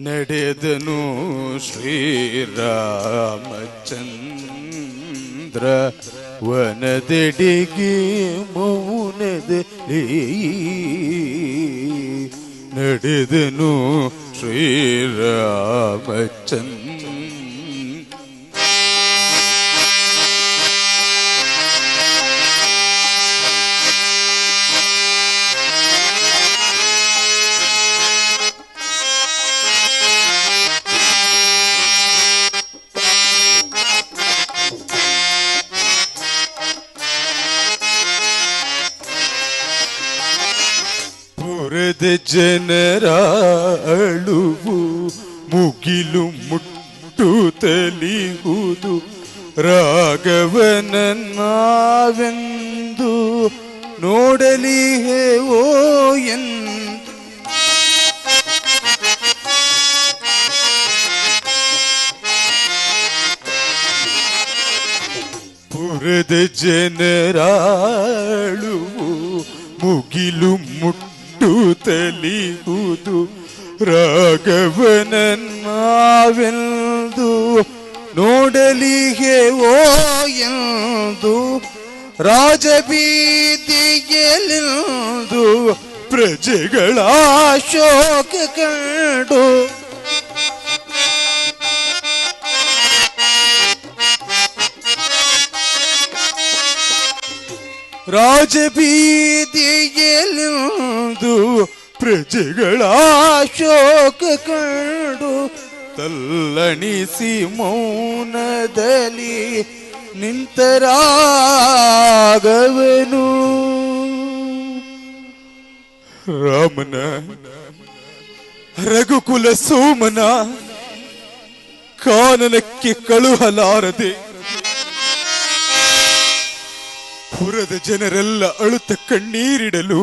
ನಡೆದನು ಶ್ರೀರಾಮಚಂದ್ರ ವನದೆಡೆಗೆ ಮೌನದಲ್ಲಿ ನಡೆದನು ಶ್ರೀರಾಮಚಂದ್ರ. ಪುರದ ಜನರ ಅಳುವು ಮುಗಿಲು ಮುಟ್ಟುತ್ತಲಿಹುದು ರಾಘವನನ್ನಾವೆಂದು ನೋಡಲಿಹೆವೋ ಪುರದ ಜನರ ಅಳುವು ಮುಗಿಲು ಮುಟ್ಟುತ್ತಲಿಹುದು ರಾಘವನನ್ನಾವೆಂದು ನೋಡಲಿಹೆವೋ ಎಂದು ರಾಜಬೀದಿಯಲ್ಲಿಂದು ಪ್ರಜೆಗಳ ಶೋಕ ಕಂಡು ರಾಜಬೀದಿಯಲ್ಲಿಂದು ಪ್ರಜೆಗಳ ಶೋಕ ಕಂಡು ತಲ್ಲಣಿಸಿ ಮೌನದಲ್ಲಿ ನಿಂತರಾಗವನು. ರಾಮನ ರಘುಕುಲ ಸೋಮನ ಕಾನನಕ್ಕೆ ಕಳುಹಲಾರದೆ ಪುರದ ಜನರೆಲ್ಲ ಅಳುತ್ತ ಕಣ್ಣೀರಿಡಲು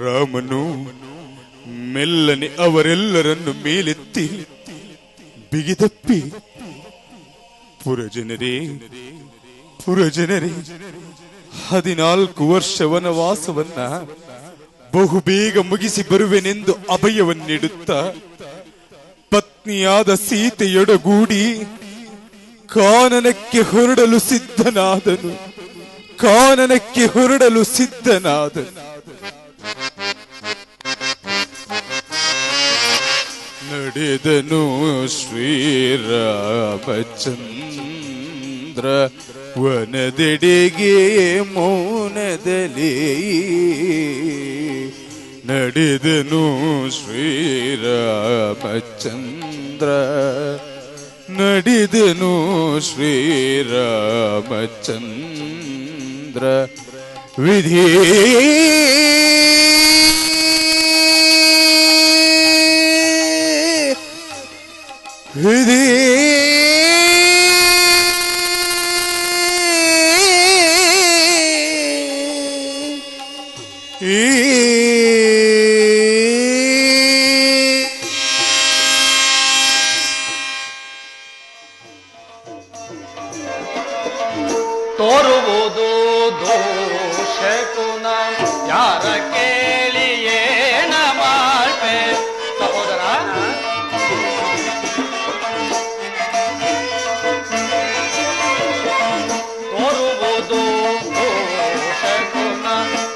ರಾಮನು ಮೆಲ್ಲನೆ ಅವರೆಲ್ಲರನ್ನು ಮೇಲೆತ್ತಿ ಬಿಗಿದಪ್ಪಿ, ಪುರಜನರೇ 14 ವರ್ಷ ವನವಾಸವನ್ನ ಬಹುಬೇಗ ಮುಗಿಸಿ ಬರುವೆನೆಂದು ಅಭಯವನ್ನಿಡುತ್ತ ಪತ್ನಿಯಾದ ಸೀತೆಯೊಡಗೂಡಿ ಕಾನನಕ್ಕೆ ಹೊರಡಲು ಸಿದ್ಧನಾದನು. ನಡೆದನು ಶ್ರೀರಾಮಚಂದ್ರ ವನದೆಡೆಗೆ ಮೌನದಲ್ಲಿ ನಡೆದನು ಶ್ರೀರಾಮಚಂದ್ರ ನಡೆದನು ಶ್ರೀರಾಮಚಂದ್ರ ವಿಧಿ ವಿಧಿ ತೋರುವುದು ದೋಷಕುನ ಯಾರ ಕೇಳಿಯೇನ ಮಾಡ್ಪೆ ಸಹೋದರ. ತೋರುವುದು ದೋಷಕುನ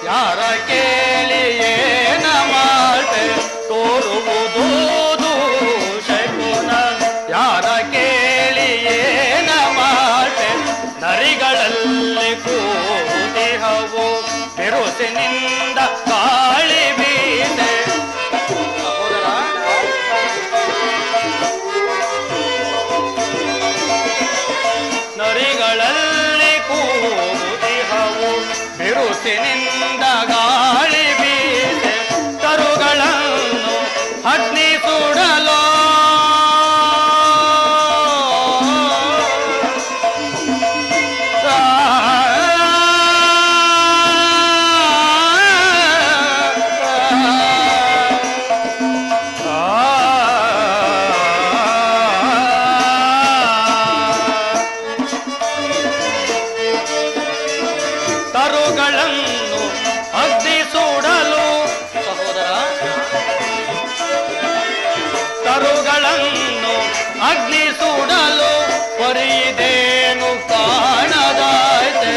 ಯಾರ ಕೇಳಿಯೇನ ಮಾಡ್ಪೆ ತೋರುವುದು ದೋಷಕುನ ಯಾರ ಕೇಳಿಯೇನ ಮಾಡ್ಪೆ ನರಿಗಳಲ್ಲಿ ಕೂತಿಹವು ಬಿರುಸಿನಿಂದ ಗಾಳಿ ಬೀಸೆ ನರಿಗಳಲ್ಲಿ ಕೂತಿಹವು ಬಿರುಸಿನಿಂದ ಗಾಳಿ ಬೀಸೆ ತರುಗಳನ್ನು ಅಗ್ನಿ ಸುಡಲೋ ತರುಗಳನ್ನು ಅಗ್ನಿ ಸುಡಲು ಸಹೋದರ ಅಗ್ನಿ ಸುಡಲು ಪರಿದೇನು ಕಾಣದಾಯ್ತೆ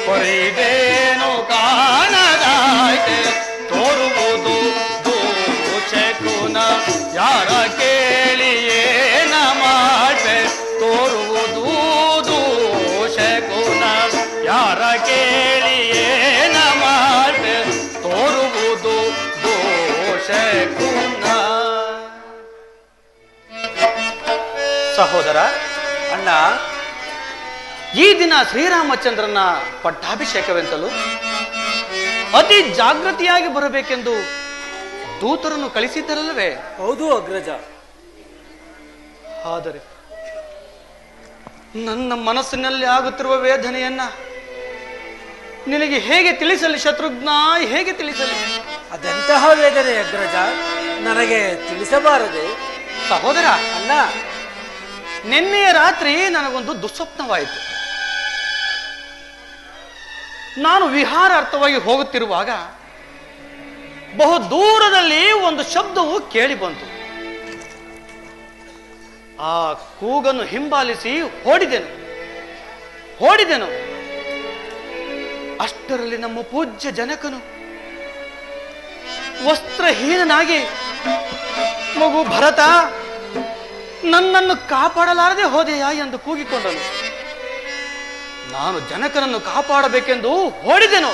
ಪರಿದೇನು ಕಾಣದಾಯ್ತೆ ತೋರುವುದು ದೋಷಕುನ ಯಾರ ಕೇಳಿಯೇನ ಮಾಡ್ಬೆ ತೋರುವುದು ದೋಷಕುನ ಯಾರ ಕೇಳಿಯೇನ ಮಾಡ್ಬೆ ತೋರುವುದು ದೋಷಕುನ. ಸಹೋದರ, ಅಣ್ಣ, ಈ ದಿನ ಶ್ರೀರಾಮಚಂದ್ರನ ಪಟ್ಟಾಭಿಷೇಕವೆಂತಲೂ ಅತಿ ಜಾಗೃತಿಯಾಗಿ ಬರಬೇಕೆಂದು ದೂತರನ್ನು ಕಳಿಸಿದ್ದರಲ್ಲವೇ? ಹೌದು ಅಗ್ರಜ. ಆದರೆ ನನ್ನ ಮನಸ್ಸಿನಲ್ಲಿ ಆಗುತ್ತಿರುವ ವೇದನೆಯನ್ನ ನಿನಗೆ ಹೇಗೆ ತಿಳಿಸಲಿ ಶತ್ರುಘ್ನ, ಹೇಗೆ ತಿಳಿಸಲಿ? ಅದೆಂತಹ ವೇದನೆ ಅಗ್ರಜ, ನನಗೆ ತಿಳಿಸಬಾರದೆ? ಸಹೋದರ, ಅಣ್ಣ, ನಿನ್ನೆಯ ರಾತ್ರಿ ನನಗೊಂದು ದುಸ್ವಪ್ನವಾಯಿತು. ನಾನು ವಿಹಾರಾರ್ಥವಾಗಿ ಹೋಗುತ್ತಿರುವಾಗ ಬಹು ದೂರದಲ್ಲಿ ಒಂದು ಶಬ್ದವು ಕೇಳಿ ಬಂತು. ಆ ಕೂಗನ್ನು ಹಿಂಬಾಲಿಸಿ ಓಡಿದೆನು. ಅಷ್ಟರಲ್ಲಿ ನಮ್ಮ ಪೂಜ್ಯ ಜನಕನು ವಸ್ತ್ರಹೀನನಾಗಿ, ಮಗು ಭರತ, ನನ್ನನ್ನು ಕಾಪಾಡಲಾರದೆ ಹೋದೆಯಾ ಎಂದು ಕೂಗಿಕೊಂಡನು. ನಾನು ಜನಕನನ್ನು ಕಾಪಾಡಬೇಕೆಂದು ಓಡಿದೆನು.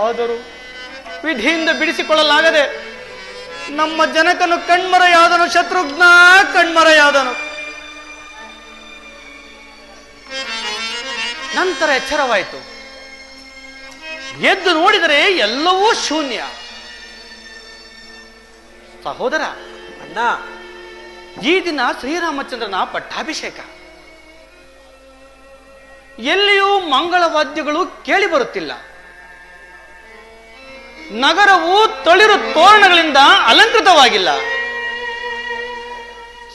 ಆದರೂ ವಿಧಿಯಿಂದ ಬಿಡಿಸಿಕೊಳ್ಳಲಾಗದೆ ನಮ್ಮ ಜನಕನು ಕಣ್ಮರೆಯಾದನು. ಶತ್ರುಘ್ನ ಕಣ್ಮರೆಯಾದನು. ನಂತರ ಎಚ್ಚರವಾಯಿತು. ಎದ್ದು ನೋಡಿದರೆ ಎಲ್ಲವೂ ಶೂನ್ಯ. ಸಹೋದರ, ಅಣ್ಣ, ಈ ದಿನ ಶ್ರೀರಾಮಚಂದ್ರನ ಪಟ್ಟಾಭಿಷೇಕ. ಎಲ್ಲಿಯೂ ಮಂಗಳವಾದ್ಯಗಳು ಕೇಳಿ ಬರುತ್ತಿಲ್ಲ. ನಗರವು ತಳಿರು ತೋರಣಗಳಿಂದ ಅಲಂಕೃತವಾಗಿಲ್ಲ.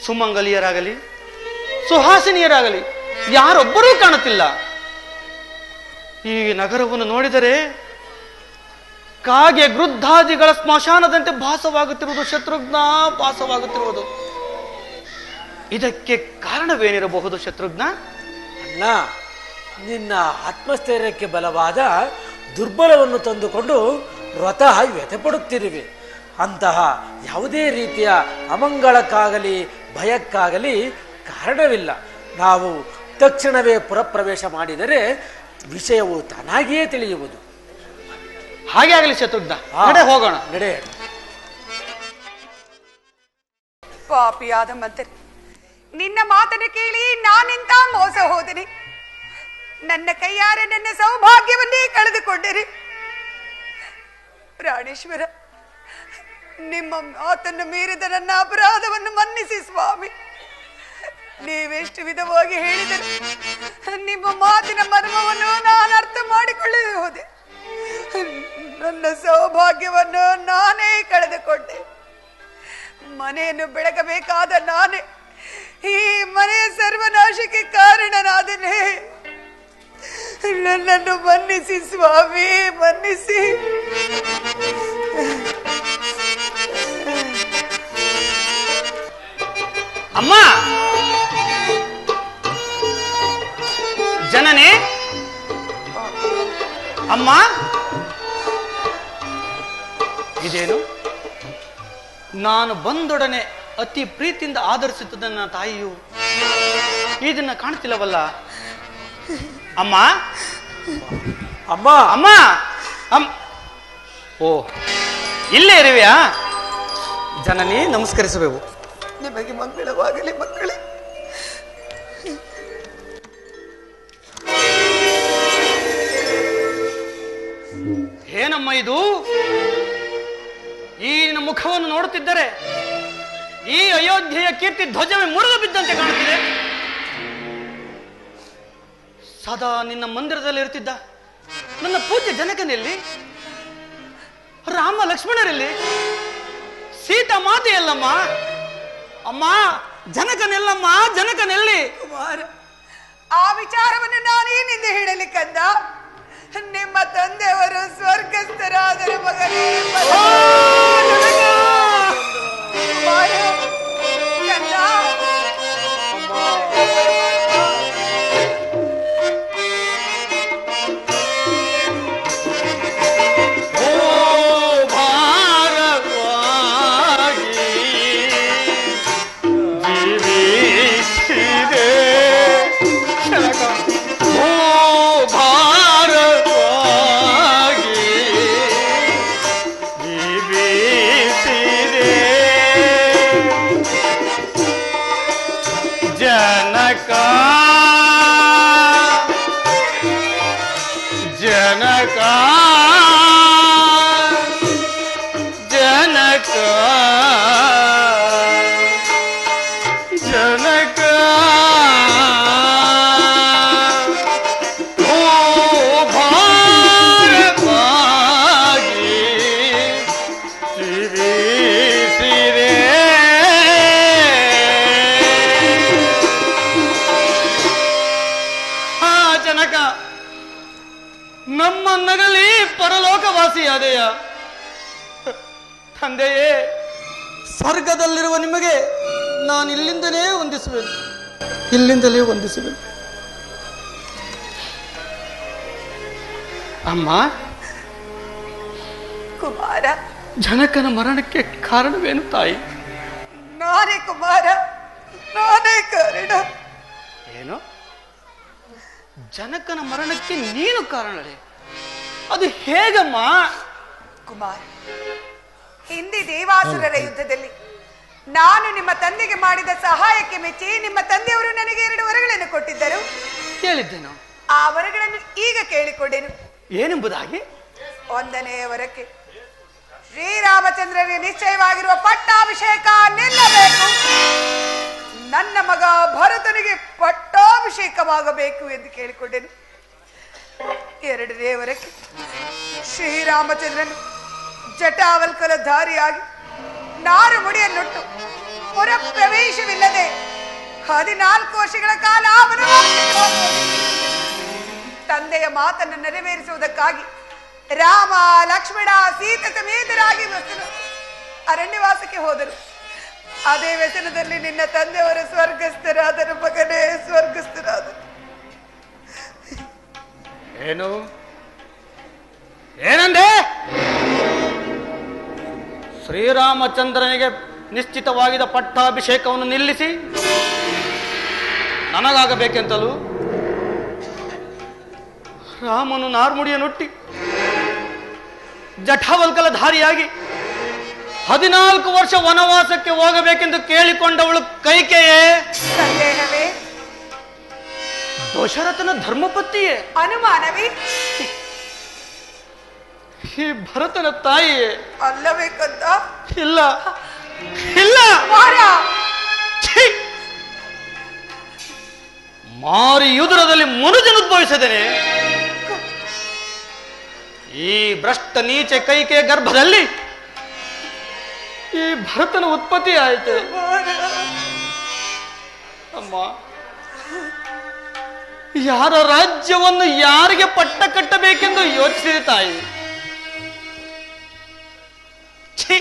ಸುಮಂಗಲಿಯರಾಗಲಿ ಸುಹಾಸಿನಿಯರಾಗಲಿ ಯಾರೊಬ್ಬರೂ ಕಾಣುತ್ತಿಲ್ಲ. ಈ ನಗರವನ್ನು ನೋಡಿದರೆ ಕಾಗೆ ಗೃದ್ಧಾದಿಗಳ ಸ್ಮಶಾನದಂತೆ ಭಾಸವಾಗುತ್ತಿರುವುದು. ಶತ್ರುಘ್ನ, ಭಾಸವಾಗುತ್ತಿರುವುದು. ಇದಕ್ಕೆ ಕಾರಣವೇನಿರಬಹುದು ಶತ್ರುಘ್ನ? ಅಣ್ಣ, ನಿನ್ನ ಆತ್ಮಸ್ಥೈರ್ಯಕ್ಕೆ ಬಲವಾದ ದುರ್ಬಲವನ್ನು ತಂದುಕೊಂಡು ವ್ರತಃ ವ್ಯಥೆಪಡುತ್ತಿರುವೆ. ಅಂತಹ ಯಾವುದೇ ರೀತಿಯ ಅಮಂಗಳಕ್ಕಾಗಲಿ ಭಯಕ್ಕಾಗಲಿ ಕಾರಣವಿಲ್ಲ. ನಾವು ತಕ್ಷಣವೇ ಪುರಪ್ರವೇಶ ಮಾಡಿದರೆ ವಿಷಯವು ತಾನಾಗಿಯೇ ತಿಳಿಯುವುದು. ಹಾಗೆ ಆಗಲಿ ಶತ್ರುಘ್ನ, ನಡೆ ಹೋಗೋಣ. ನಡೆ. ಪಾಪಿಯಾದ ಮಂತ್ರಿ, ನಿನ್ನ ಮಾತನ್ನು ಕೇಳಿ ನಾನಿಂತ ಮೋಸ ಹೋದೆನೆ. ನನ್ನ ಕೈಯಾರೆ ನನ್ನ ಸೌಭಾಗ್ಯವನ್ನೇ ಕಳೆದುಕೊಂಡರೆ. ಪ್ರಾಣೇಶ್ವರ, ನಿಮ್ಮ ಮಾತನ್ನು ಮೀರಿದ ನನ್ನ ಅಪರಾಧವನ್ನು ಮನ್ನಿಸಿ ಸ್ವಾಮಿ. ನೀವೆಷ್ಟು ವಿಧವಾಗಿ ಹೇಳಿದರು, ನಿಮ್ಮ ಮಾತಿನ ಮರ್ಮವನ್ನು ನಾನು ಅರ್ಥ ಮಾಡಿಕೊಳ್ಳದೆ ಹೋದೆ. ನನ್ನ ಸೌಭಾಗ್ಯವನ್ನು ನಾನೇ ಕಳೆದುಕೊಂಡೆ. ಮನೆಯನ್ನು ಬೆಳಗಬೇಕಾದ ನಾನೇ ಈ ಮನೆಯ ಸರ್ವನಾಶಕ್ಕೆ ಕಾರಣನಾದನೆ. ನನ್ನನ್ನು ಮನ್ನಿಸಿ ಸ್ವಾಮಿ, ಮನ್ನಿಸಿ. ಅಮ್ಮ, ಜನನೇ, ಅಮ್ಮ, ಇದೇನು? ನಾನು ಬಂದೊಡನೆ ಅತಿ ಪ್ರೀತಿಯಿಂದ ಆಧರಿಸುತ್ತದೆ ನನ್ನ ತಾಯಿಯು. ಈ ದಿನ ಕಾಣ್ತಿಲ್ಲವಲ್ಲ? ಅಮ್ಮ, ಅಮ್ಮ, ಅಮ್ಮ, ಓ, ಇಲ್ಲೇ ಇರುವೆಯಾ? ಜನನಿ, ನಮಸ್ಕರಿಸಬೇಕು. ನಿಮಗೆ ಮಂಗಳವಾಗಲಿ ಮಕ್ಕಳೇ. ಏನಮ್ಮ ಇದು? ಈ ಮುಖವನ್ನು ನೋಡುತ್ತಿದ್ದರೆ ಈ ಅಯೋಧ್ಯೆಯ ಕೀರ್ತಿ ಧ್ವಜವೇ ಮುರಿದು ಬಿದ್ದಂತೆ ಕಾಣುತ್ತಿದೆ. ಸದಾ ನಿನ್ನ ಮಂದಿರದಲ್ಲಿ ಇರುತ್ತಿದ್ದ ನನ್ನ ಪೂಜ್ಯ ಜನಕನೆಲ್ಲಿ? ರಾಮ ಲಕ್ಷ್ಮಣರಲ್ಲಿ? ಸೀತಾ ಮಾತೆ ಎಲ್ಲಮ್ಮ? ಅಮ್ಮ, ಜನಕನೆಲ್ಲಮ್ಮ? ಜನಕನೆಲ್ಲಿ? ಕುಮಾರ, ಆ ವಿಚಾರವನ್ನು ನಾನೇನಿಂದ ಹೇಳಲಿಕ್ಕಂದ? ನಿಮ್ಮ ತಂದೆಯವರು ಸ್ವರ್ಗಸ್ಥರಾದರೆ ಮಗನೇ. ಕುಮಾರನೇ ಕುಮಾರ ಕಂದ. ಜನಕ ಜನಕ ಜನಕ ಜನಕ ಓ ಭಾರವಾಗಿ ಜೀವಿಸಿದೆ. ಜನಕ ನಮ್ಮನ್ನಗಲಿ ಪರಲೋಕವಾಸಿಯಾದೆಯ ತಂದೆಯೇ, ಸ್ವರ್ಗದಲ್ಲಿರುವ ನಿಮಗೆ ನಾನು ಇಲ್ಲಿಂದಲೇ ವಂದಿಸುವೆನು, ಇಲ್ಲಿಂದಲೇ ವಂದಿಸುವೆನು. ಅಮ್ಮ, ಕುಮಾರ, ಜನಕನ ಮರಣಕ್ಕೆ ಕಾರಣವೇನು ತಾಯಿ? ನಾನೇ ಕುಮಾರ, ನಾನೇ ಕಾರಣ. ಏನು? ಜನಕನ ಮರಣಕ್ಕೆ ನೀನು ಕಾರಣಳೆ? ಅದು ಹೇಗಮ್ಮ? ಕುಮಾರ್, ಹಿಂದೆ ದೇವಾಸುರರ ಯುದ್ಧದಲ್ಲಿ ನಾನು ನಿಮ್ಮ ತಂದೆಗೆ ಮಾಡಿದ ಸಹಾಯಕ್ಕೆ ಮೆಚ್ಚಿ ನಿಮ್ಮ ತಂದೆಯವರು ನನಗೆ 2 ವರಗಳನ್ನು ಕೊಟ್ಟಿದ್ದರು. ಕೇಳಿದ್ದೇನು? ಆ ವರಗಳನ್ನು ಈಗ ಕೇಳಿಕೊಂಡೆನು. ಏನೆಂಬುದಾಗಿ? 1ನೇ ವರಕ್ಕೆ ಶ್ರೀರಾಮಚಂದ್ರನಿಗೆ ನಿಶ್ಚಯವಾಗಿರುವ ಪಟ್ಟಾಭಿಷೇಕ ನಿಲ್ಲಬೇಕು, ನನ್ನ ಮಗ ಭರತನಿಗೆ ಪಟ್ಟಾಭಿಷೇಕವಾಗಬೇಕು ಎಂದು ಕೇಳಿಕೊಂಡೆನು. 2ನೇ ವರಕ್ಕೆ ಶ್ರೀರಾಮಚಂದ್ರನು ಜಟಾವಲ್ಕಲ ಧಾರಿಯಾಗಿ ನಾರು ಮುಡಿಯನ್ನುಟ್ಟು ಪುರ ಪ್ರವೇಶವಿಲ್ಲದೆ 14 ವರ್ಷಗಳ ಕಾಲ ಅವನು ತಂದೆಯ ಮಾತನ್ನು ನೆರವೇರಿಸುವುದಕ್ಕಾಗಿ ರಾಮ ಲಕ್ಷ್ಮಣ ಸೀತೆ ಸಮೇತರಾಗಿ ಅರಣ್ಯವಾಸಕ್ಕೆ ಹೋದರು. ಅದೇ ವ್ಯಸನದಲ್ಲಿ ನಿನ್ನ ತಂದೆಯವರು ಸ್ವರ್ಗಸ್ಥರಾದರು ಮಗನೇ, ಸ್ವರ್ಗಸ್ಥರಾದರು. ಏನು? ಏನಂದೆ? ಶ್ರೀರಾಮಚಂದ್ರನಿಗೆ ನಿಶ್ಚಿತವಾಗಿದ್ದ ಪಟ್ಟಾಭಿಷೇಕವನ್ನು ನಿಲ್ಲಿಸಿ ನನಗಾಗಬೇಕೆಂತಲೂ ರಾಮನು ನಾರ್ಮುಡಿಯನ್ನುಟ್ಟಿ ಜಠಾವಲ್ಕಲಧಾರಿಯಾಗಿ 14 ವರ್ಷ ವನವಾಸಕ್ಕೆ ಹೋಗಬೇಕೆಂದು ಕೇಳಿಕೊಂಡವಳು ಕೈಕೆಯೇ? ಸಂದೇಹವೇ? ದಶರಥನ ಧರ್ಮಪತ್ನಿಯೇ? ಅನುಮಾನವೇ? ಈ ಭರತನ ತಾಯಿಯೇ? ಅಲ್ಲವೇ ಕಂದ? ಇಲ್ಲ ಇಲ್ಲ, ಛೀ! ಮಾರಿ ಯುದ್ಧದಲ್ಲಿ ಮನುಜನ ಉದ್ಭವಿಸಿದ್ದೇನೆ. ಈ ಭ್ರಷ್ಟ ನೀಚೆ ಕೈಕೆ ಗರ್ಭದಲ್ಲಿ ಈ ಭರತನ ಉತ್ಪತ್ತಿ ಆಯಿತು. ಅಮ್ಮ, ಯಾರ ರಾಜ್ಯವನ್ನು ಯಾರಿಗೆ ಪಟ್ಟ ಕಟ್ಟಬೇಕೆಂದು ಯೋಚಿಸಿದೆ ತಾಯಿ. ಛೀ!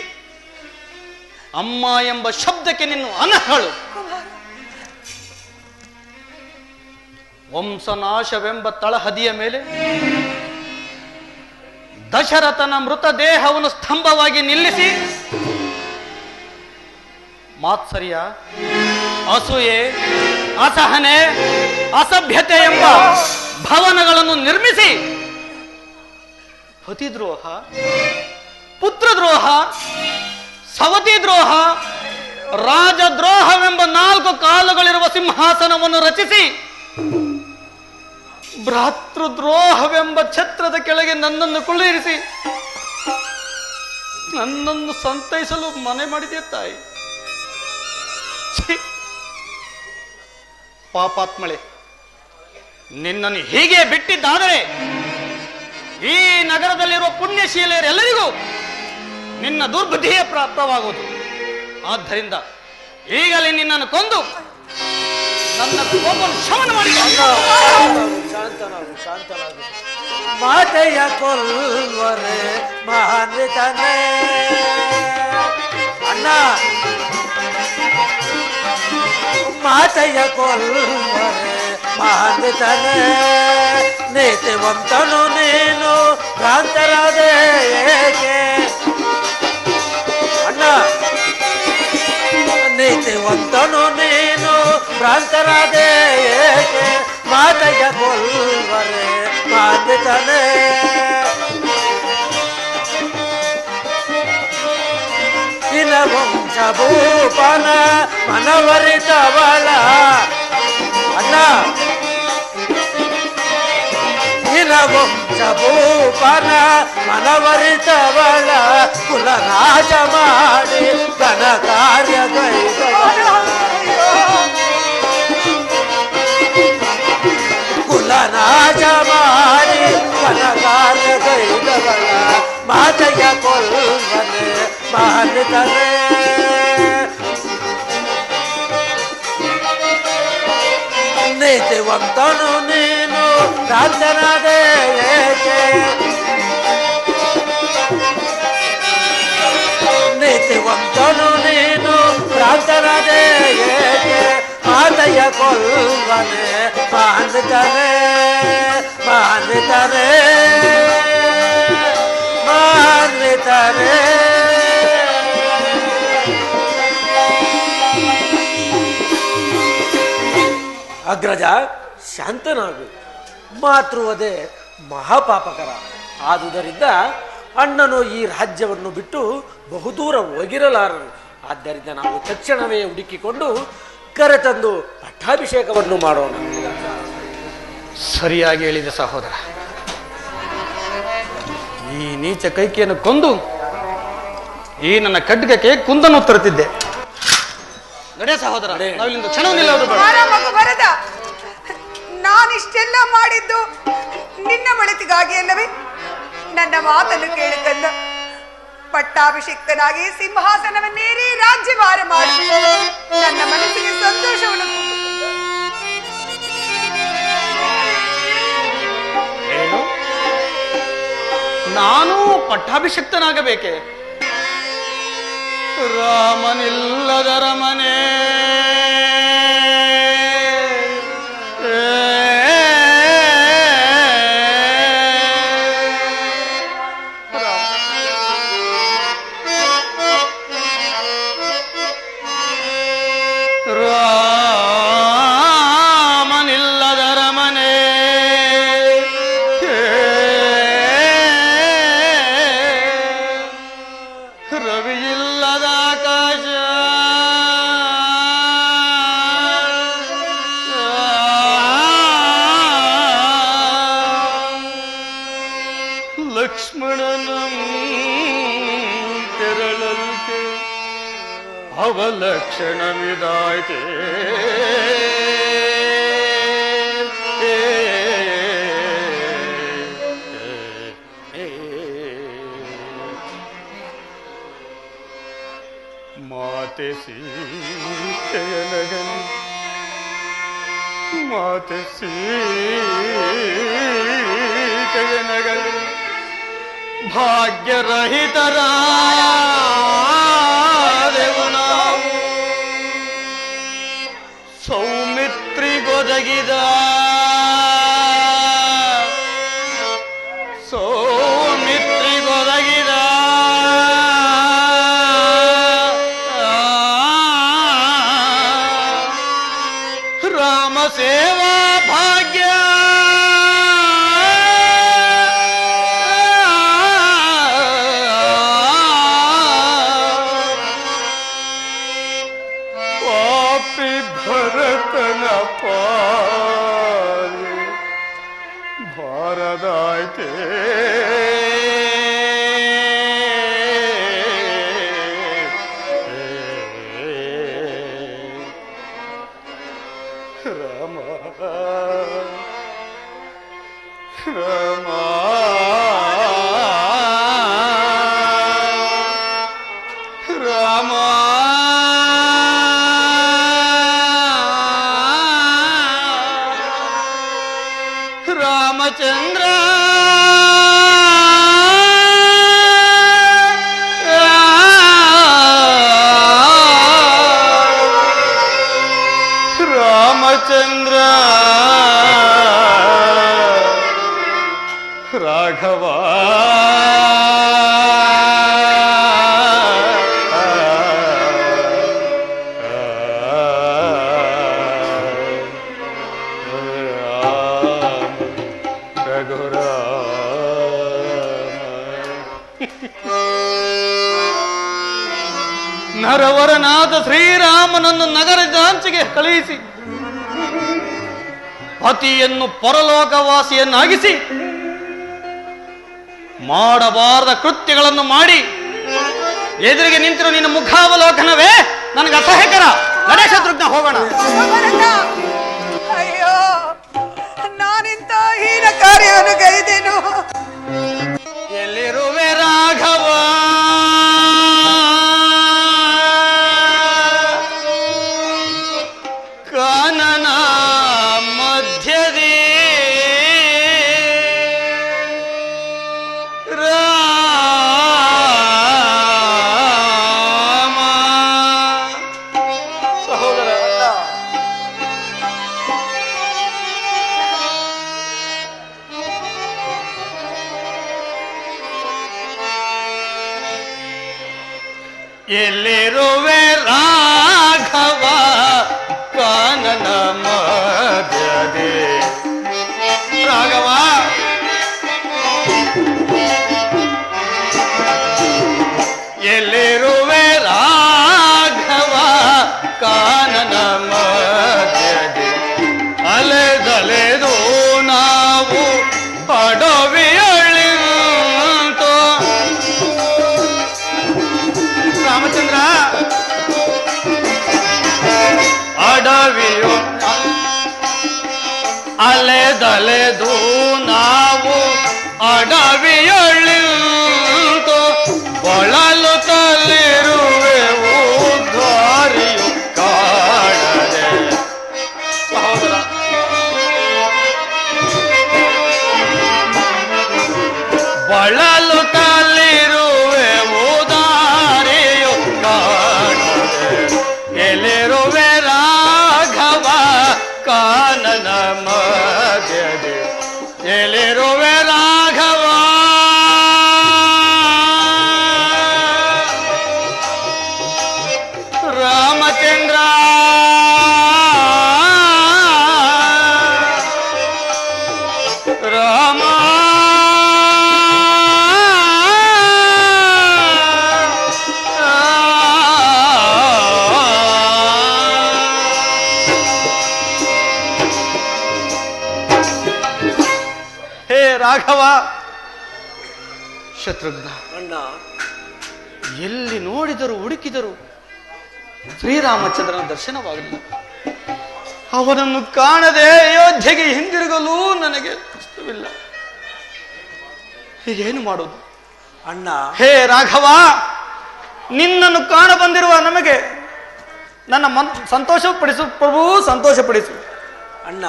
ಅಮ್ಮ ಎಂಬ ಶಬ್ದಕ್ಕೆ ನಿನ್ನ ಅನಹಳು. ವಂಶನಾಶವೆಂಬ ತಳಹದಿಯ ಮೇಲೆ ದಶರಥನ ಮೃತದೇಹವನ್ನು ಸ್ತಂಭವಾಗಿ ನಿಲ್ಲಿಸಿ ಮಾತ್ಸರ್ಯ, ಅಸೂಯೆ, ಅಸಹನೆ, ಅಸಭ್ಯತೆ ಎಂಬ ಭವನಗಳನ್ನು ನಿರ್ಮಿಸಿ ಪತಿದ್ರೋಹ, ಪುತ್ರದ್ರೋಹ, ಸವತಿ ದ್ರೋಹ, ರಾಜದ್ರೋಹವೆಂಬ 4 ಕಾಲುಗಳಿರುವ ಸಿಂಹಾಸನವನ್ನು ರಚಿಸಿ ಭ್ರಾತೃದ್ರೋಹವೆಂಬ ಛತ್ರದ ಕೆಳಗೆ ನನ್ನನ್ನು ಕುಳ್ಳಿರಿಸಿ ನನ್ನನ್ನು ಸಂತೈಸಲು ಮನೆ ಮಾಡಿದೆ ತಾಯಿ. ಪಾಪಾತ್ಮಳೆ, ನಿನ್ನನ್ನು ಹೀಗೆ ಬಿಟ್ಟಿದ್ದಾದರೆ ಈ ನಗರದಲ್ಲಿರುವ ಪುಣ್ಯಶೀಲೆಯರೆಲ್ಲರಿಗೂ ನಿನ್ನ ದುರ್ಬುದ್ಧಿಯೇ ಪ್ರಾಪ್ತವಾಗುವುದು. ಆದ್ದರಿಂದ ಈಗಲೇ ನಿನ್ನನ್ನು ಕೊಂದು ನನ್ನ ಕೋಪವನ್ನು ಶಮನ ಮಾಡಿ. ಶಾಂತನಾಗು, ಶಾಂತನಾಗು. ಮಾತೆಯ ಕೊಲ್ವರೆ ಮಹಾನ್ವಿತನೇ ಅಣ್ಣ ಮಾತೆಯ ಕೊಲ್ವರೆ ಮಹಾನ್ವಿತನೇ ನೀತಿವಂತನು ನೀನು ಭ್ರಾಂತರಾದೆ ಏಕೆ ಅಣ್ಣ ನೀತಿವಂತನು ನೀನು ಭ್ರಾಂತರಾದೆ ಏಕೆ ಮಾತೆಯ ಕೊಲ್ವರೆ ಮಹಾನ್ವಿತನೇ ಇನ ವಂಶಭೂಪನ ಮನವರಿತವಳ ಅಣ್ಣ ಇನ ವಂಶಭೂಪನ ಮನವರಿತವಳ ಕುಲನಾಶ ಮಾಡಿ ಘನ ಕಾರ್ಯಗೈದವಳ ಕುಲನಾಶ ಮಾಡಿ ಘನ ಕಾರ್ಯಗೈದವಳ ಮಾತೆಯ ಕೊಲ್ವನೆ ಮಹಾನ್ವಿತನೇ ನೀತಿವಂತನು ನೀನು ಭ್ರಾಂತನಾದೆ ಏಕೆ ನೀತಿವಂತನು ನೀನು ಭ್ರಾಂತನಾದೆ ಏಕೆ ಮಾತೆಯ ಕೊಲ್ವನೆ ಮಹಾನ್ವಿತನೇ ಮಹಾನ್ವಿತನೇ ಮಹಾನ್ವಿತನೇ ಅಗ್ರಜ ಶಾಂತನಾಗು ಮಾತೃವಧೆ ಮಹಾಪಾಪಕರ ಆದುದರಿಂದ ಅಣ್ಣನು ಈ ರಾಜ್ಯವನ್ನು ಬಿಟ್ಟು ಬಹುದೂರ ಹೋಗಿರಲಾರನು ಆದ್ದರಿಂದ ನಾವು ತಕ್ಷಣವೇ ಹುಡುಕಿಕೊಂಡು ಕರೆತಂದು ಪಟ್ಟಾಭಿಷೇಕವನ್ನು ಮಾಡೋಣ ಸರಿಯಾಗಿ ಹೇಳಿದೆ ಸಹೋದರ. ಈ ನೀಚ ಕೈಕೆಯನ್ನು ಕೊಂದು ಈ ನನ್ನ ಖಡ್ಗಕ್ಕೆ ಕುಂದನ್ನು ತರುತ್ತಿದ್ದೆ. ನಡೆ ಸಹೋದರ, ನಾವಿಲ್ಲಿಂದ ಕ್ಷಣವನ್ನಿಲ್ಲ. ಬರದ ನಾನಿಷ್ಟೆಲ್ಲ ಮಾಡಿದ್ದು ನಿನ್ನ ಒಳಿತಿಗಾಗಿ ಅಲ್ಲವೇ? ನನ್ನ ಮಾತನ್ನು ಕೇಳಿಕಂದ ಪಟ್ಟಾಭಿಷಿಕ್ತನಾಗಿ ಸಿಂಹಾಸನವನ್ನೇರಿ ರಾಜ್ಯಭಾರ ಮಾಡಿ ನನ್ನ ಮನಸ್ಸಿಗೆ ಸಂತೋಷವನ್ನು ಏನು, ನಾನು ಪಟ್ಟಾಭಿಷಿಕ್ತನಾಗಬೇಕೆ? ರಾಮನಿಲ್ಲದರ ಮನೆ ರಾಮನಿಲ್ಲದರ ಮನೆ ರವಿಯಿಲ್ಲದ ಆಕಾಶ ಲಕ್ಷ್ಮಣನ ಕೆರಳಲ್ಕೆ ಅವಲಕ್ಷಣವಿದಾಯ್ತೆ ಮಾತೆ ಸೀತೆಯ ನಗಲಿ ಮಾತೆ ಸೀತೆಯ ನಗಲಿ ಭಾಗ್ಯರಹಿತರಾದೆವು ನಾವು ಸೌಮಿತ್ರಿಗೊದಗಿದ ಸೌಮಿತ್ರಿಗೊದಗಿದ ರಾಮ ಸೇವಾ ಭಾಗ್ಯ ಪಾಪಿ ಭರತನ ಪಾಲು ಭಾರದಾಯ್ತೆ ರಾಮ ರಾಘವ ನರವರನಾದ ಶ್ರೀರಾಮನನ್ನು ನಗರದಾಂಚೆಗೆ ಕಳುಹಿಸಿ ಪತಿಯನ್ನು ಪರಲೋಕವಾಸಿಯನ್ನಾಗಿಸಿ ಮಾಡಬಾರದ ಕೃತ್ಯಗಳನ್ನು ಮಾಡಿ ಎದುರಿಗೆ ನಿಂತಿರೋ ನಿನ್ನ ಮುಖಾವಲೋಕನವೇ ನನಗೆ ಅಸಹ್ಯಕರ. ನಡೆ ಶತ್ರುಘ್ನ, ಹೋಗೋಣ. ಅಯ್ಯೋ, ನಾನಿಂತ ಹೀನ ಕಾರ್ಯವನ್ನು ಗೈದೇನು. ಎಲ್ಲಿರುವೆ ರಾಘವ, ಕಾನನ ಮಧ್ಯದಿ ರಾಮ. ಸಹೋದರ, ಎಲ್ಲಿರುವೆ ರಾಘವ, ಕಾನನ ಮಧ್ಯದೆ. ರಾಘವ, ಎಲ್ಲಿರುವೆ ರಾಘವ, ಕಾನನ ಮಧ್ಯದೆ. ಅಲೆದಲೆದು ನಾವು ಅಡವಿಯಳಿಂತು. ರಾಮಚಂದ್ರ, ಅಡವಿಯು ಅಲೆದಲೆದು ನಾವು ಅಡವಿಯಳಿಂತು. ಬಳಲುತ್ತಲಿರುವೆವು ದಾರಿಯು ಕಾಣದೆ. ಸಹೋದರ, ಬಳಲುತ್ತಲಿರುವೆವು ದಾರಿಯು ಕಾಣದೆ. ಎಲ್ಲಿರುವೆ ರಾಘವ, ಕಾನನ ಮಧ್ಯದೆ. ಎಲ್ಲಿರುವೆ ರಾಘವ, ರಾಮಚಂದ್ರ, ರಾಮ. ಹೇ ರಾಘವ, ಶತ್ರುಘ್ನ, ಅಣ್ಣ, ಎಲ್ಲಿ ನೋಡಿದರು ಹುಡುಕಿದರು ಶ್ರೀರಾಮಚಂದ್ರನ ದರ್ಶನವಾಗಲಿಲ್ಲ. ಅವನನ್ನು ಕಾಣದೆ ಅಯೋಧ್ಯೆಗೆ ಹಿಂದಿರುಗಲು ನನಗೆ ಇಷ್ಟವಿಲ್ಲ. ಹೀಗೇನು ಮಾಡೋದು? ಅಣ್ಣ, ಹೇ ರಾಘವ, ನಿನ್ನನ್ನು ಕಾಣ ಬಂದಿರುವ ನಮಗೆ ನನ್ನ ಸಂತೋಷಪಡಿಸು ಪ್ರಭು, ಸಂತೋಷಪಡಿಸು. ಅಣ್ಣ,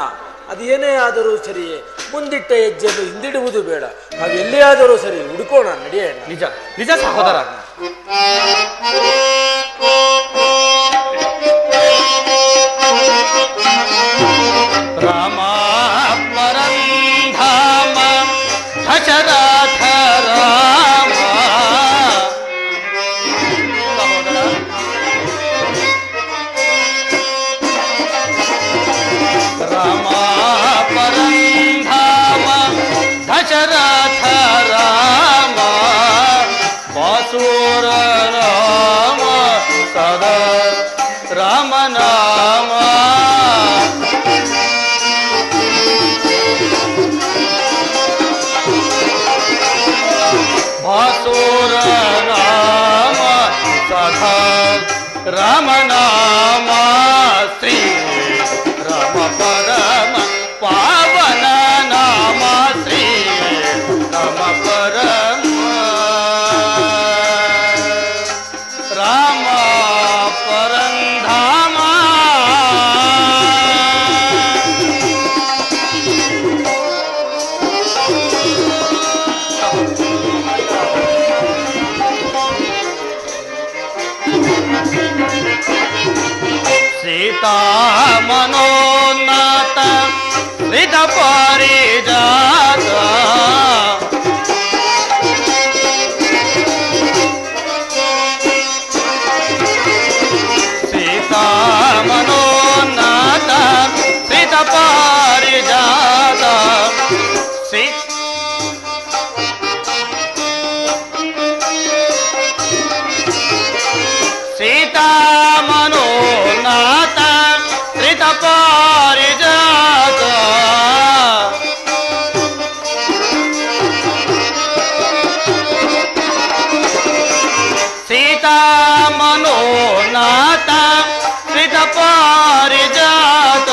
ಅದು ಏನೇ ಆದರೂ ಸರಿಯೇ, ಮುಂದಿಟ್ಟ ಹೆಜ್ಜೆಯನ್ನು ಹಿಂದಿಡುವುದು ಬೇಡ. ನಾವು ಎಲ್ಲಿ ಆದರೂ ಸರಿ ಹುಡುಕೋಣ, ನಡೆಯೋಣ. ನಿಜ ನಿಜ ಸಹೋದರ. ರಾಮ ಪರಂಧಾಮ ದಶರಥ ರಾಮ. ಸಹೋದರ, ರಾಮ ಪರಂಧಾಮ ದಶರಥ ರಾಮ. ಬಾಸೂರ ನಾಮ ಸದಾ ರಾಮನಾಮ. ಬಾಸೂರ ನಾಮ ಸದಾ ರಾಮನಾಮ. ಶ್ರೀ ರಾಮ ಪರಮ ಪಾವನ ನಾಮ. ಶ್ರೀ ರಾಮ ಪರಮ ರಾಮ ಪರಂಧಾಮ. ಸೀತಾ ಮನೋನ್ನತ ಶ್ರಿತ ಪಾರಿಜಾತ. ಮನೋನಾಥ ಶ್ರಿತ ಪಾರಿಜಾತ ಸೀತಾ ಮನೋನಾಥ ಶ್ರಿತ ಪಾರಿಜಾತ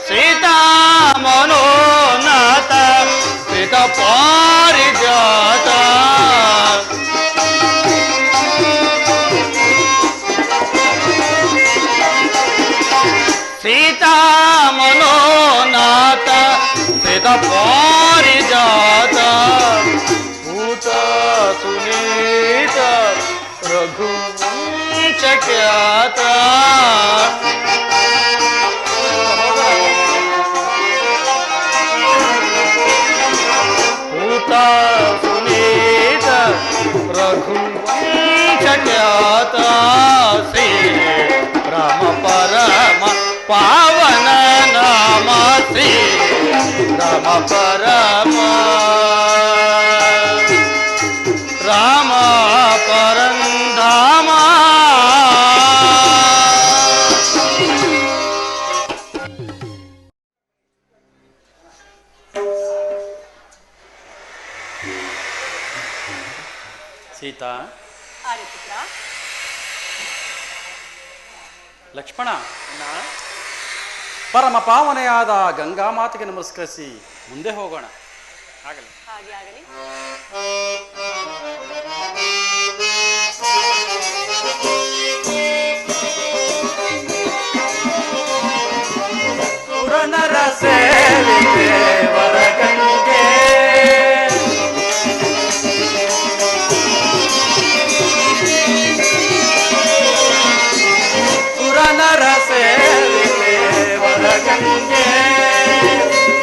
ಸೀತಾ ಮನೋನಾಥ ಶ್ರಿತ ಪಾರಿಜಾತ ಸೀತಾ ಮನೋನಾಥ ಶ್ರಿತ ಪಾರಿಜಾತ ಭೂತ ಸುನೀತ ರಘುವಂಶ ಖ್ಯಾತ ಭೂತ ಸುನೀತ ರಘುವಂಶ ಖ್ಯಾತ ಶ್ರೀ ರಾಮ ಪರಮ ಪಾವನ ನಾಮ ಶ್ರೀ ರಾಮ ಪರಮ ರಾಮ ಪರಂಧಾಮ ಸೀತಾ, ಲಕ್ಷ್ಮಣ, ಪರಮ ಪಾವನೆಯಾದ ಗಂಗಾ ಮಾತೆಗೆ ನಮಸ್ಕರಿಸಿ ಮುಂದೆ ಹೋಗೋಣ. ಆಗಲಿ. ಪುರನರ ಸೇವಿತೆ ವರಗಂಗೆ ಪುರನರ ಸೇವಿತೆ ವರಗಂಗೆ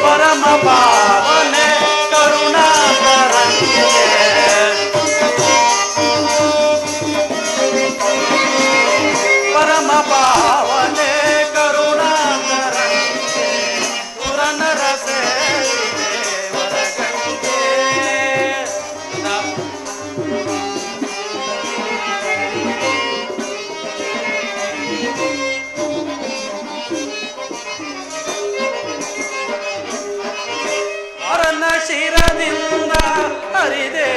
ಪರಮ ಪಾವನೆ ಕರುಣಾಕರಂಗೆ ಪರಮ ಪಾವನೆ ಕರುಣಾಕರಂಗೆ ಪುರನರ ಸೇವಿತೆ ವರಗಂಗೆ ಅರನ ಶಿರದಿಂದ ಹರಿದೆ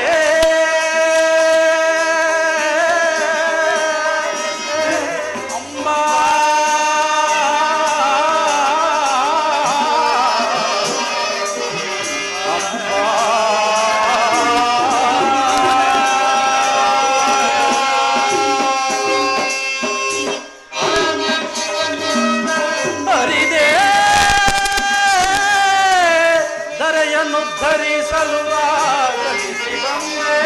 ಅಂಬಾ ಹರಿದೆ ದರೆಯನ್ನು ಧರಿಸಲು ಆಗಮಿಸಿ ಬಂದೆ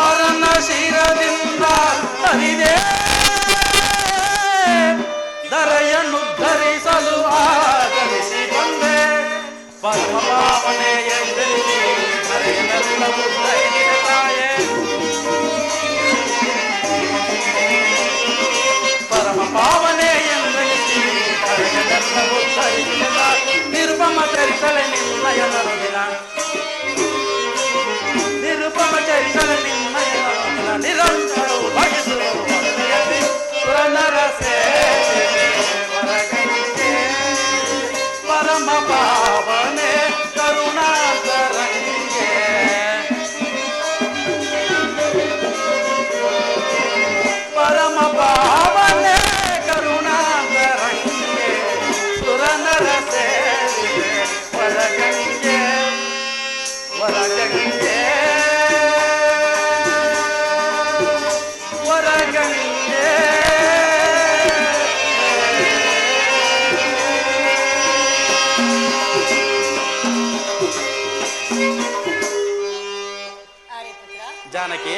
ಅರನ ಶಿರದಿಂದ ಹರಿದೆ ದರೆಯನ್ನು ಧರಿಸಲು ಆಗಮಿಸಿ ಬಂದೆ ಪರಮ ಪಾವನೆ ಎಂದೆಲ್ಲಿ ಧರೆಯನ್ನೆಲ್ಲವೂ ಧೈರ್ಯ ತಾಯೇ ಪರಮ ಪಾವನೆ ಎಂದೆಲ್ಲಿ ಧರೆಯನ್ನೆಲ್ಲವೂ ಧೈರ್ಯ ನಿರುಪಮ ಚರಿಸಲೆ ನಿನ್ನಯನರು ದಿನ ನಿರುಪಮ ಚರಿಸಲೆ ನಿನ್ನಯನರು ದಿನ ನಿರಂತರವು ಭಜಿಸುವ ಪುರನರ ಸೇವೆ ವರಗಂಗೆ ಪರಮ ಪಾವನೆ ಕರುಣಾಕರಂಗೆ ಪರಮ ಪಾವನೆ ಕರುಣಾಕರಂಗೆ ಸುರನರ ಸೇವೆ ವರಗಂಗೆ ವರಗಂಗೆ ವರಗಂಗೆ ಜಾನಕಿ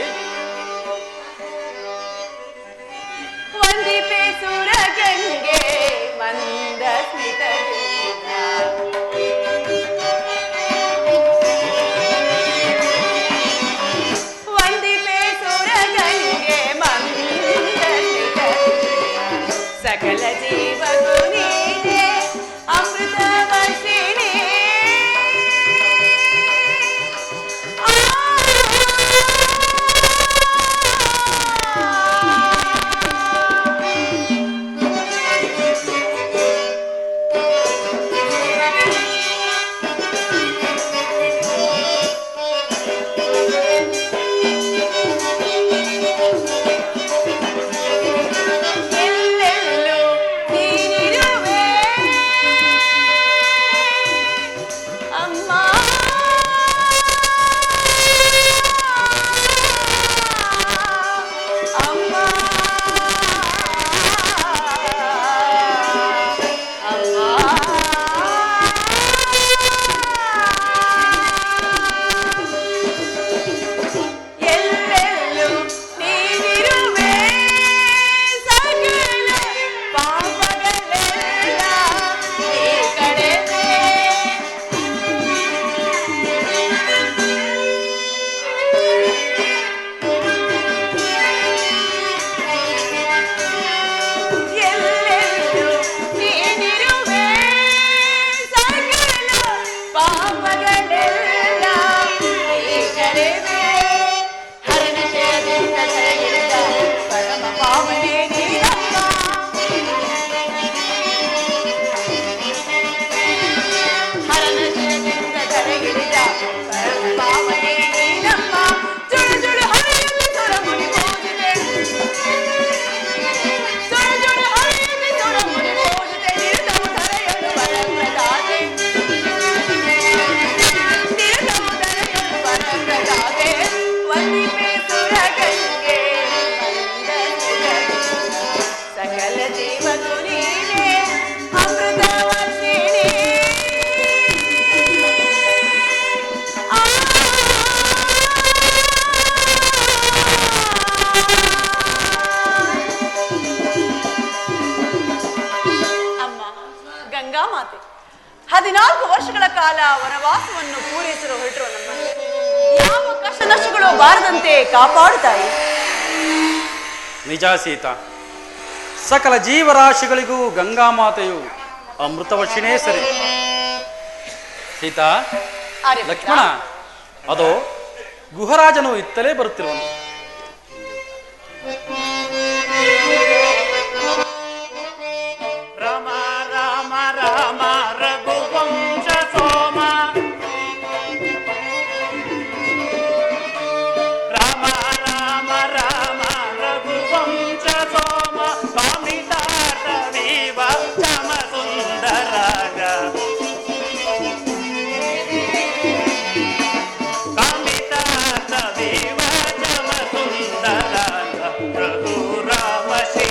ವಂದಿಪೆ ಸುರಗಂಗೆ ಮಂದ ಸ್ಮಿತದಿಂದ ವಂದಿಪೆ ಸುರಗಂಗೆ ಮಂದ ಸ್ಮಿತದಿಂದ ಸಕಲ ಜೀವಗೂ ನೀನೆ ಅಮೃತ 14 ವರ್ಷಗಳ ಕಾಲ ವನವಾಸವನ್ನು ಪೂರೈಸಲು ಹೊರಟಿರುವ ನಮ್ಮನ್ನು ಯಾವ ಕಷ್ಟ ನಷ್ಟಗಳು ಬಾರದಂತೆ ಕಾಪಾಡುತ್ತಾಯಿ. ನಿಜ ಸೀತಾ, ಸಕಲ ಜೀವರಾಶಿಗಳಿಗೂ ಗಂಗಾ ಮಾತೆಯು ಅಮೃತವಶಿನೇ ಸರಿ. ಸೀತಾ, ಆರ್ಯಪುತ್ರ, ಲಕ್ಷ್ಮಣ, ಅದೋ ಗುಹರಾಜನು ಇತ್ತಲೇ ಬರುತ್ತಿರುವನು. ರಾಮ ರಾಮ ರಾಮ ರಘುವಂಶ ಸೋಮ ರಾಮ ರಾಮ ರಾಮ ರಘುವಂಶ ಸೋಮ ಕಾಮಿತಾರ್ಥವೀವ ಶ್ಯಾಮ ಸುಂದರಾಗ ಕಾಮಿತಾರ್ಥವೀವ ಶ್ಯಾಮ ಸುಂದರಾಗ ರಘು ರಾಮ ಶ್ರೀ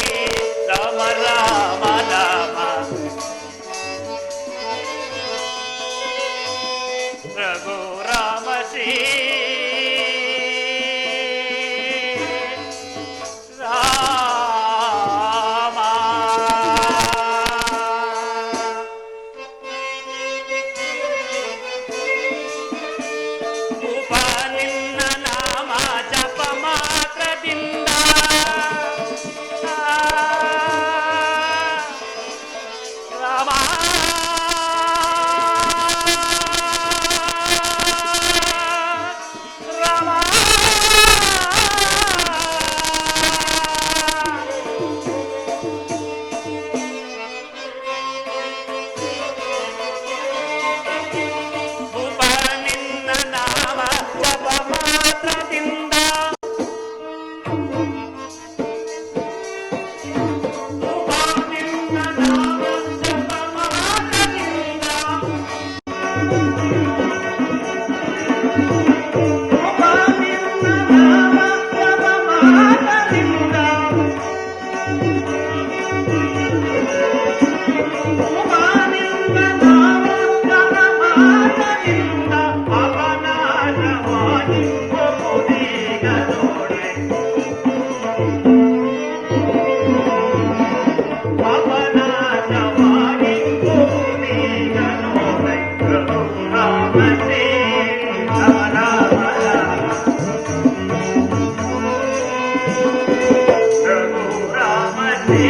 ರಾಮ ರಾಮ ರಾಮ ರಘು ರಾಮ ಶ್ರೀ ರಾಮ. ಉಪ ನಿನ್ನ ನಾಮ ಜಪ ಮಾತ್ರದಿಂದ ರಾಮ ರಾಮ ಉಪ ನಿನ್ನ ನಾಮ ಜಪ ಮಾತ್ರದಿಂದ ಉಪ ನಿನ್ನ ನಾಮ ಜಪ ಮಾತ್ರದಿಂದ ಉಪ ನಿನ್ನ ನಾಮ ಜಪ ಮಾತ್ರದಿಂದ ಉಪ ನಿನ್ನ ನಾಮ ಜಪ ಮಾತ್ರದಿಂದ ಅಪನಾಶವಾಗಿ ಹೋಗುವುದೀಗ ನೋಡೆ ಅಪನಾಶವಾಗಿ ಹೋಗುವುದೀಗ ನೋಡೆ ರಘು ರಾಮ ಶ್ರೀ ರಾಮ ರಾಮ ರಾಮ ರಘು ರಾಮ ಶ್ರೀ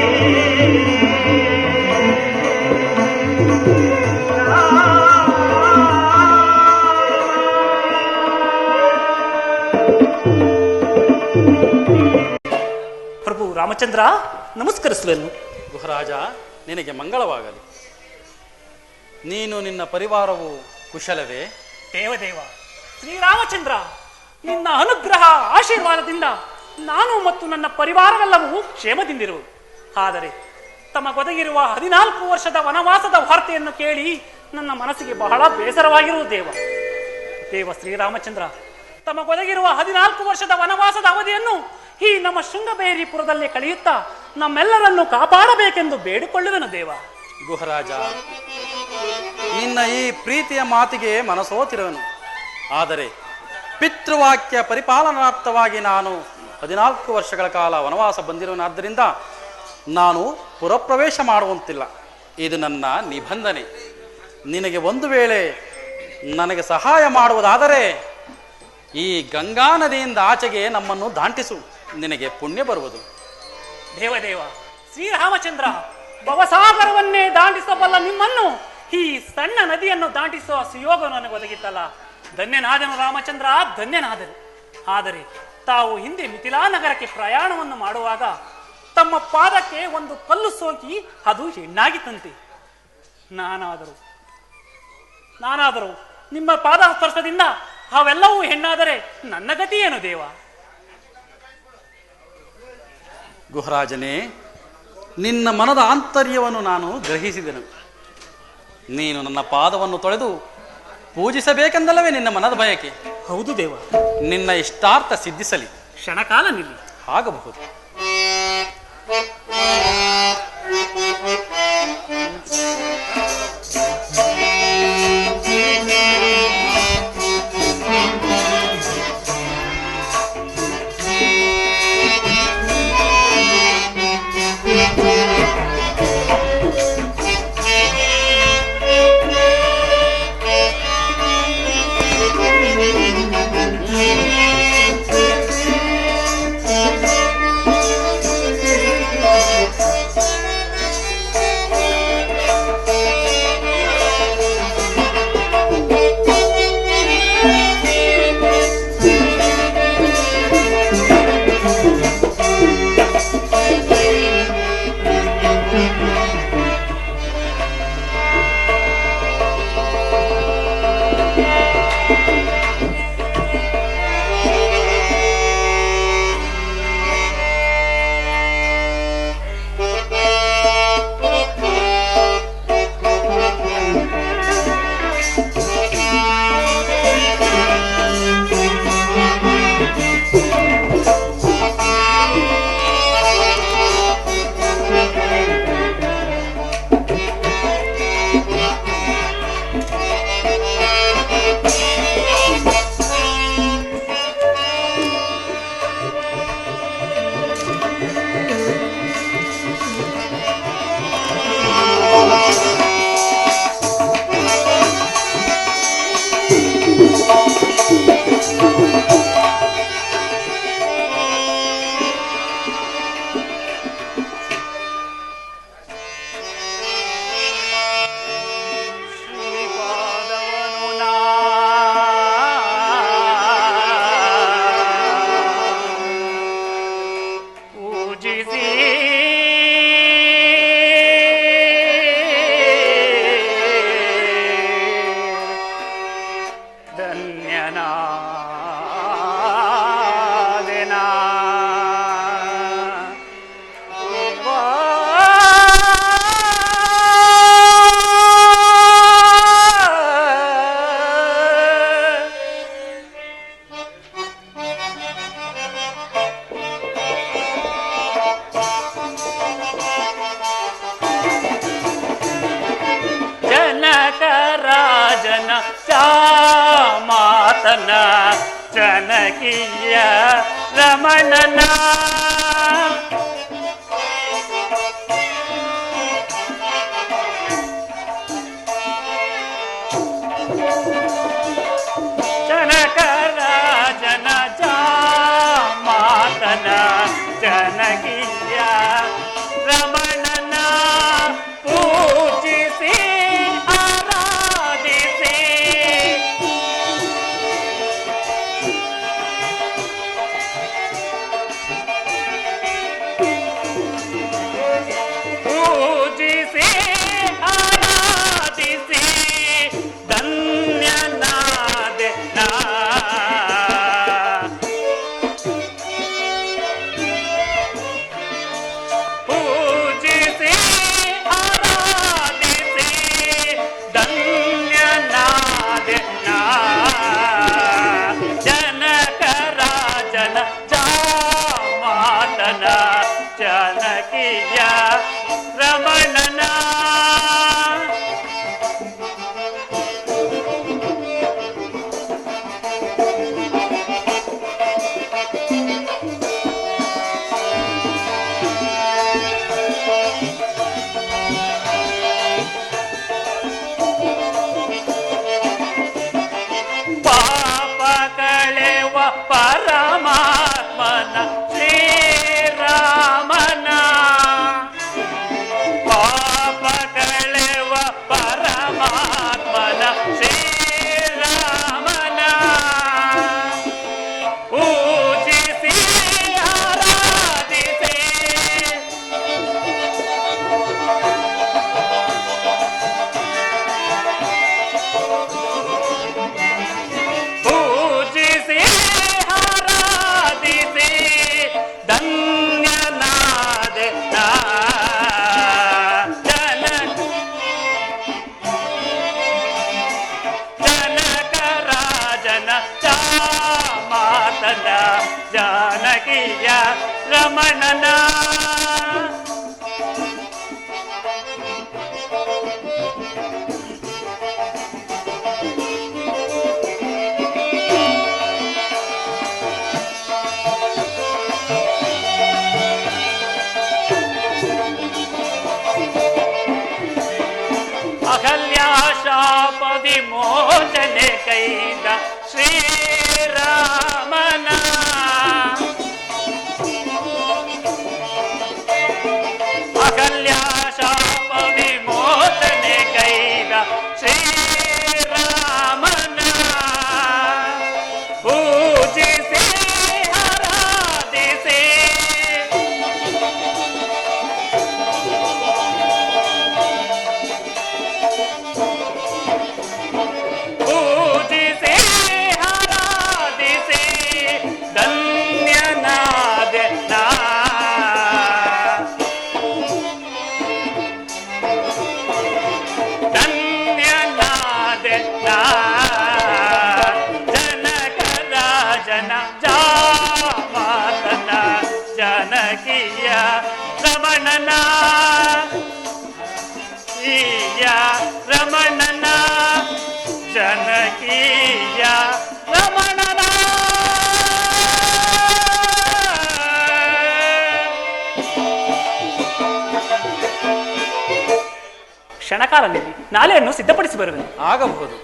ಪ್ರಭು ರಾಮಚಂದ್ರ, ನಮಸ್ಕರಿಸುವೆನು. ಗುಹರಾಜ, ನಿನಗೆ ಮಂಗಳವಾಗಲಿ. ನೀನು ನಿನ್ನ ಪರಿವಾರವು ಕುಶಲವೇ? ದೇವದೇವ ಶ್ರೀರಾಮಚಂದ್ರ, ನಿನ್ನ ಅನುಗ್ರಹ ಆಶೀರ್ವಾದದಿಂದ ನಾನು ಮತ್ತು ನನ್ನ ಪರಿವಾರವೆಲ್ಲವೂ ಕ್ಷೇಮದಿಂದಿರುವುದು. ಆದರೆ ತಮಗೊದಗಿರುವ 14 ವರ್ಷದ ವನವಾಸದ ವಾರ್ತೆಯನ್ನು ಕೇಳಿ ನನ್ನ ಮನಸ್ಸಿಗೆ ಬಹಳ ಬೇಸರವಾಗಿರುವುದು ದೇವ. ದೇವ ಶ್ರೀರಾಮಚಂದ್ರ, ತಮಗೊದಗಿರುವ 14 ವರ್ಷದ ವನವಾಸದ ಅವಧಿಯನ್ನು ಈ ನಮ್ಮ ಶೃಂಗಬೇರಿಪುರದಲ್ಲೇ ಕಳೆಯುತ್ತಾ ನಮ್ಮೆಲ್ಲರನ್ನು ಕಾಪಾಡಬೇಕೆಂದು ಬೇಡಿಕೊಳ್ಳುವೆನು ದೇವ. ಗುಹರಾಜ, ನಿನ್ನ ಈ ಪ್ರೀತಿಯ ಮಾತಿಗೆ ಮನಸೋತಿರುವನು. ಆದರೆ ಪಿತೃವಾಕ್ಯ ಪರಿಪಾಲನಾರ್ಥವಾಗಿ ನಾನು 14 ವರ್ಷಗಳ ಕಾಲ ವನವಾಸ ಬಂದಿರುವನಾದ್ದರಿಂದ ನಾನು ಪುರಪ್ರವೇಶ ಮಾಡುವಂತಿಲ್ಲ. ಇದು ನನ್ನ ನಿಬಂಧನೆ. ನಿನಗೆ ಒಂದು ವೇಳೆ ನನಗೆ ಸಹಾಯ ಮಾಡುವುದಾದರೆ ಈ ಗಂಗಾ ನದಿಯಿಂದ ಆಚೆಗೆ ನಮ್ಮನ್ನು ದಾಂಟಿಸು, ನಿನಗೆ ಪುಣ್ಯ ಬರುವುದು. ದೇವದೇವ ಶ್ರೀರಾಮಚಂದ್ರ, ಭವಸಾಗರವನ್ನೇ ದಾಟಿಸಬಲ್ಲ ನಿಮ್ಮನ್ನು ಈ ಸಣ್ಣ ನದಿಯನ್ನು ದಾಟಿಸುವ ಸುಯೋಗ ನನಗೆ ಒದಗಿತ್ತಲ್ಲ. ಧನ್ಯನಾದನು ರಾಮಚಂದ್ರ, ಧನ್ಯನಾದನು. ಆದರೆ ತಾವು ಹಿಂದೆ ಮಿಥಿಲಾ ನಗರಕ್ಕೆ ಪ್ರಯಾಣವನ್ನು ಮಾಡುವಾಗ ತಮ್ಮ ಪಾದಕ್ಕೆ ಒಂದು ಕಲ್ಲು ಸೋಕಿ ಅದು ಹೆಣ್ಣಾಗಿತ್ತಂತೆ. ನಾನಾದರೂ ನಿಮ್ಮ ಪಾದ ಸ್ಪರ್ಶದಿಂದ ಅವೆಲ್ಲವೂ ಹೆಣ್ಣಾದರೆ ನನ್ನ ಗತಿ ಏನು ದೇವ? ಗುಹರಾಜನೇ, ನಿನ್ನ ಮನದ ಆಂತರ್ಯವನ್ನು ನಾನು ಗ್ರಹಿಸಿದೆನು. ನೀನು ನನ್ನ ಪಾದವನ್ನು ತೊಳೆದು ಪೂಜಿಸಬೇಕೆಂದಲ್ಲವೇ ನಿನ್ನ ಮನದ ಬಯಕೆ? ಹೌದು ದೇವ. ನಿನ್ನ ಇಷ್ಟಾರ್ಥ ಸಿದ್ಧಿಸಲಿ. ಕ್ಷಣಕಾಲ ನಿಲ್ಲಿ. ಆಗಬಹುದು. ರಾಜನ ಮಾತನ ಜನಕೀಯ ರಮಣನ ಜನಕ ರಾಜನ ಮಾತನ ಜನಕೀಯ ರಮಣನ ಪೂಜಿಸಿ ಆರಾಧಿಸಿ ಪೂಜಿಸಿ ಆರಾಧಿಸಿ ಧನ್ಯನಾದೆ ನಾ ಪೂಜಿಸಿ ಆರಾಧಿಸಿ ಧನ್ಯನಾದೆ ನಾ ಜನಕ ರಾಜನ ಮಾತನ ಜನಕೀಯ ರಮಣನ ಪಾಪ ಕಳೆವ ಪರಮಾತ್ಮನ ಶ್ರೀರಾಮನ ಪಾಪ ಕಳೆವ ಪರಮಾತ್ಮನ ಶ್ರೀರಾಮನ ಪೂಜಿಸಿ ಆರಾಧಿಸಿ ಪೂಜಿಸಿ ಆರಾಧಿಸಿ ಧನ್ಯನಾದೆ ನಾ ಜನಕ ರಾಜನ ಮಾತನ ಜಾನಕಿಯ ರಮಣನ ಅಹಲ್ಯ ಶಾಪ ವಿಮೋಚನೆ ಕೈದ ಶ್ರೀರಾಮನ ಅಹಲ್ಯ ಶಾಪ ವಿಮೋಚನೆ ಕೈದ ಶ್ರೀರಾಮನ ಪೂಜಿಸಿ ಆರಾಧಿಸಿ ಪೂಜಿಸಿ ಆರಾಧಿಸಿ ಧನ್ಯನಾದೆ ನಾ ಧನ್ಯನಾದೆ ನಾ ಜನಕ ರಾಜನ ಮಾತನ ಜನಕೀಯ ರಮಣನ ರಮಣನ ಜನಕೀಯ ರಮಣನ ಕ್ಷಣಕಾಲದಲ್ಲಿ ನಾಲೆಯನ್ನು ಸಿದ್ಧಪಡಿಸಿ ಬರುವೆ. ಆಗಬಹುದು.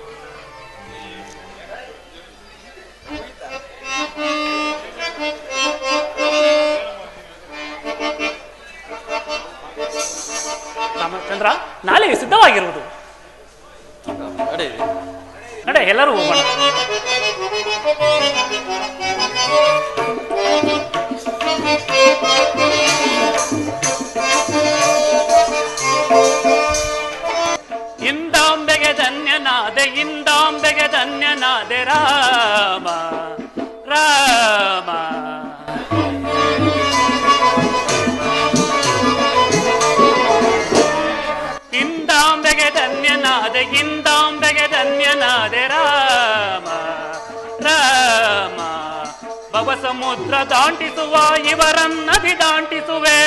ರಾಮಚಂದ್ರ, ನಾಲೆಯು ಸಿದ್ಧವಾಗಿರುವುದು. ನಡೆಯಿರಿ. ನಡೆ, ಎಲ್ಲರೂ ಹೋಗೋಣ. ಇಂದಾಂಬೆಗೆ ಧನ್ಯನಾದೆ, ಇಂದಾಂಬೆಗೆ ಧನ್ಯನಾದೆ ರಾಮ ರಾಮ. ಇಂದಾಂಬೆಗೆ ಧನ್ಯನಾದೆ, ಇಂದಾಂಬೆಗೆ ಧನ್ಯನಾದೆ ರಾಮ ರಾಮ. ಭವ ಸಮುದ್ರ ದಾಂಟಿಸುವ ಇವರನ್ನದಿ ದಾಂಟಿಸುವೆ.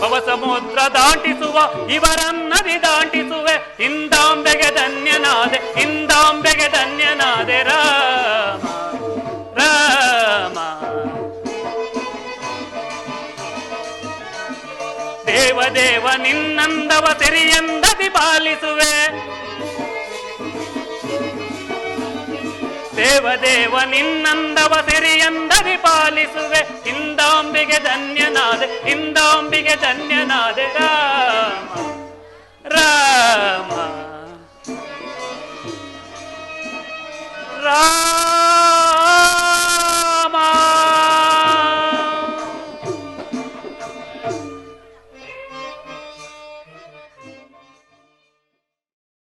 ಭವ ಸಮುದ್ರ ದಾಟಿಸುವ ಇವರನ್ನದಿ ದಾಟಿಸುವೆ ಇಂದಾಂಬೆಗೆ ಧನ್ಯನಾದೆ ಇಂದಾಂಬೆಗೆ ಧನ್ಯನಾದೆ ರಾಮ ರಾಮ ದೇವದೇವ ನಿನ್ನಂದವ ತೆರಿಯಂದದಿ ಪಾಲಿಸುವೆ ದೇವದೇವ ನಿನ್ನಂದವ ತೆರಿಯಂದದಿ ಪಾಲಿಸುವೆ ಇಂದಾಂಬಿಗೆ ಧನ್ಯನಾದೆ ಇಂದಾಂಬಿಗೆ ಧನ್ಯನಾದೆ ರಾಮ ರಾಮ ರಾಮ